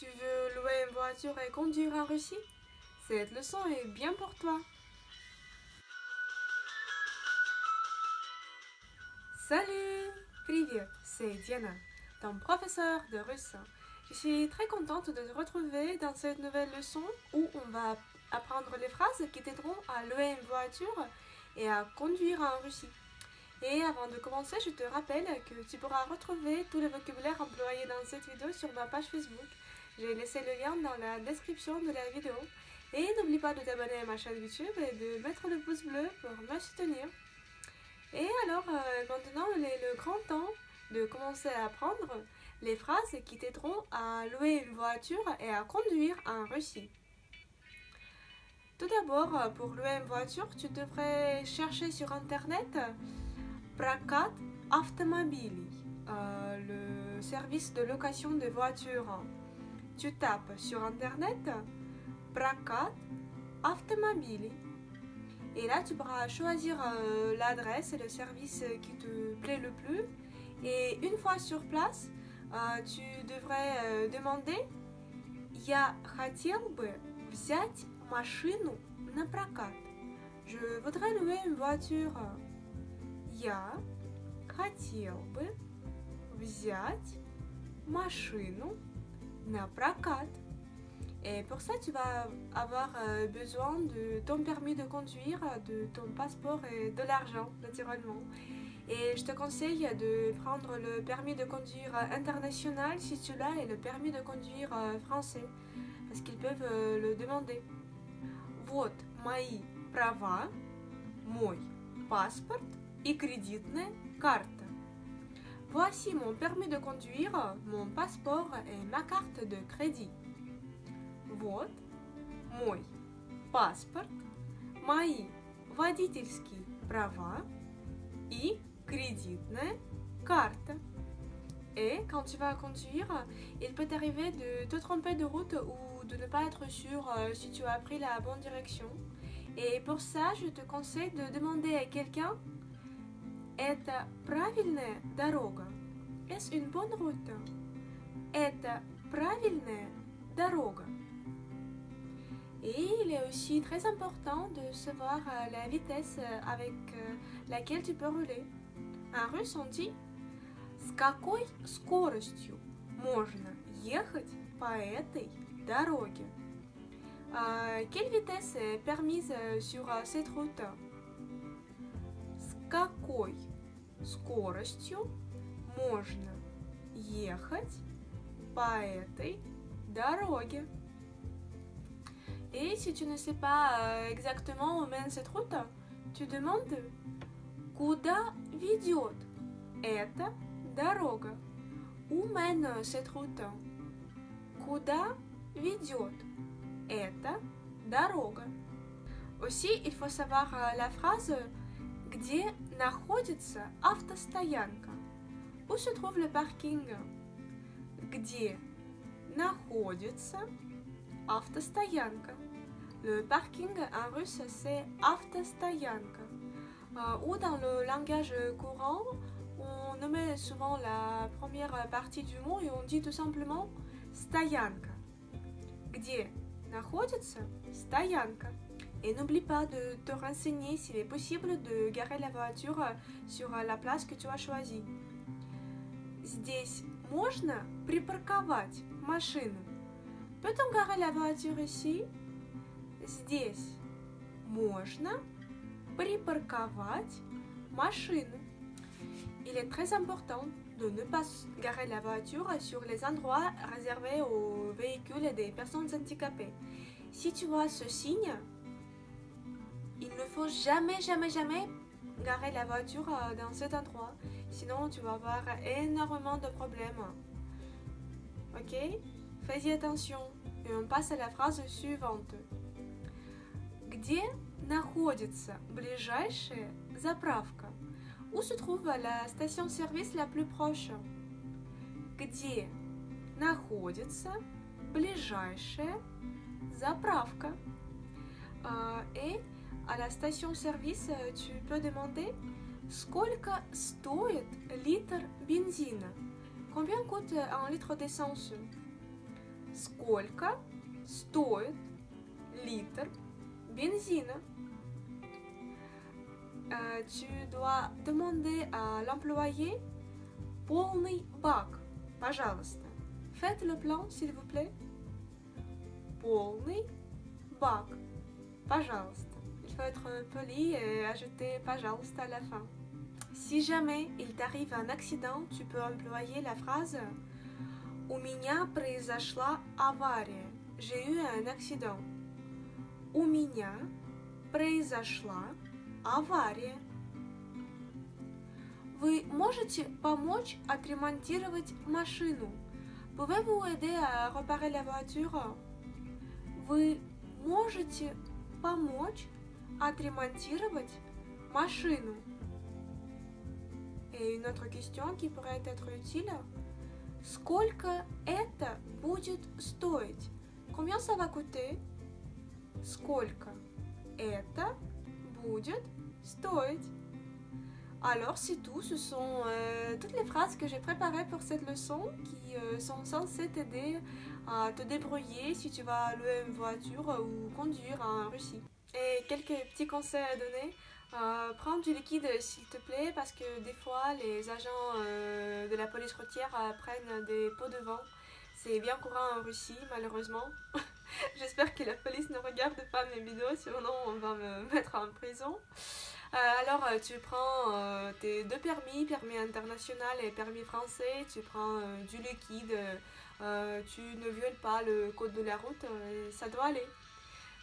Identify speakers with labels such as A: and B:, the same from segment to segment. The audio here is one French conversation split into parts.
A: Tu veux louer une voiture et conduire en Russie? Cette leçon est bien pour toi. Salut! Привет, c'est Diana, ton professeur de russe. Je suis très contente de te retrouver dans cette nouvelle leçon où on va apprendre les phrases qui t'aideront à louer une voiture et à conduire en Russie. Et avant de commencer, je te rappelle que tu pourras retrouver tout le vocabulaire employé dans cette vidéo sur ma page Facebook. J'ai laissé le lien dans la description de la vidéo. Et n'oublie pas de t'abonner à ma chaîne YouTube et de mettre le pouce bleu pour me soutenir. Et alors, maintenant, il est le grand temps de commencer à apprendre les phrases qui t'aideront à louer une voiture et à conduire en Russie. Tout d'abord, pour louer une voiture, tu devrais chercher sur Internet Прокат автомобилей, le service de location de voitures. Tu tapes sur Internet Прокат автомобилей. Et là, tu pourras choisir l'adresse et le service qui te plaît le plus. Et une fois sur place, tu devrais demander Я хотел бы взять машину на прокат. Je voudrais louer une voiture. Я хотел бы взять машину на прокат. Et pour ça, tu vas avoir besoin de ton permis de conduire, de ton passeport et de l'argent, naturellement. Et je te conseille de prendre le permis de conduire international si tu l'as et le permis de conduire français, parce qu'ils peuvent le demander. Вот мои права, мой паспорт и кредитная карта. Voici mon permis de conduire, mon passeport et ma carte de crédit. Вот мой паспорт, мои водительские права и кредитная карта. Et quand tu vas conduire, il peut t'arriver de te tromper de route ou de ne pas être sûr si tu as pris la bonne direction. Et pour ça, je te conseille de demander à quelqu'un Это правильная дорога? Est-ce une bonne route? Это правильная дорога? Et il est aussi très important de savoir la vitesse avec laquelle tu peux rouler. En russe, on dit С какой скоростью можно ехать по этой дороге? Quelle vitesse est permise sur cette route? С какой скоростью можно ехать по этой дороге? Et si tu ne sais pas exactement où mène cette route, tu demandes Куда ведет эта дорога? Où mène cette route? Куда ведет эта дорога? Aussi, il faut savoir la phrase Где находится автостоянка? Où se trouve le parking? Где находится автостоянка? Le parking en russe c'est автостоянка. Ou dans le langage courant, on nomme souvent la première partie du mot et on dit tout simplement стоянка. Где находится стоянка? Et n'oublie pas de te renseigner s'il est possible de garer la voiture sur la place que tu as choisie. Здесь можно припарковать машину? Peut-on garer la voiture ici? Здесь можно припарковать машину. Il est très important de ne pas garer la voiture sur les endroits réservés aux véhicules et des personnes handicapées. Si tu vois ce signe, il ne faut jamais garer la voiture dans cet endroit. Sinon, tu vas avoir énormément de problèmes. Ok? Fais-y attention. Et on passe à la phrase suivante. Где находится ближайшая заправка? Où se trouve la station-service la plus proche? Где находится ближайшая заправка? Et à la station-service, tu peux demander Сколько стоит литр бензина? Combien coûte un litre d'essence? Сколько стоит литр бензина? Tu dois demander à l'employé полный бак, пожалуйста. Faites le plan, s'il vous plaît. Полный бак, пожалуйста. Il faut être poli et ajouter пожалуйста à la fin. Si jamais il t'arrive un accident, tu peux employer la phrase У меня произошла авария. J'ai eu un accident. У меня произошла авария. Вы можете помочь отремонтировать машину? Pouvez-vous aider à réparer la voiture? Вы можете помочь отремонтировать машину? Et une autre question qui pourrait être utile. Сколько это будет стоить? Combien ça va coûter? Сколько это будет стоить? Alors c'est tout, ce sont toutes les phrases que j'ai préparées pour cette leçon qui sont censées t'aider à te débrouiller si tu vas louer une voiture ou conduire en Russie. Et quelques petits conseils à donner. Prends du liquide s'il te plaît parce que des fois les agents de la police routière prennent des pots de vin. C'est bien courant en Russie malheureusement. J'espère que la police ne regarde pas mes vidéos, sinon on va me mettre en prison. Alors tu prends tes deux permis, permis international et permis français, tu prends du liquide, tu ne violes pas le code de la route, ça doit aller.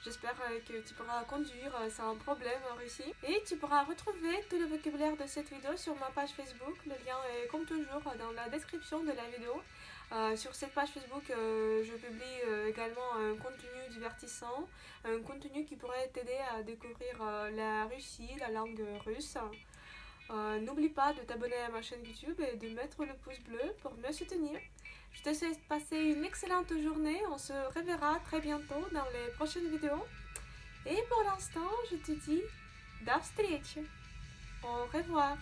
A: J'espère que tu pourras conduire sans problème en Russie. Et tu pourras retrouver tout le vocabulaire de cette vidéo sur ma page Facebook. Le lien est comme toujours dans la description de la vidéo. Sur cette page Facebook, je publie également un contenu divertissant, un contenu qui pourrait t'aider à découvrir la Russie, la langue russe. N'oublie pas de t'abonner à ma chaîne YouTube et de mettre le pouce bleu pour me soutenir. Je te souhaite passer une excellente journée. On se reverra très bientôt dans les prochaines vidéos. Et pour l'instant, je te dis до встречи. Au revoir.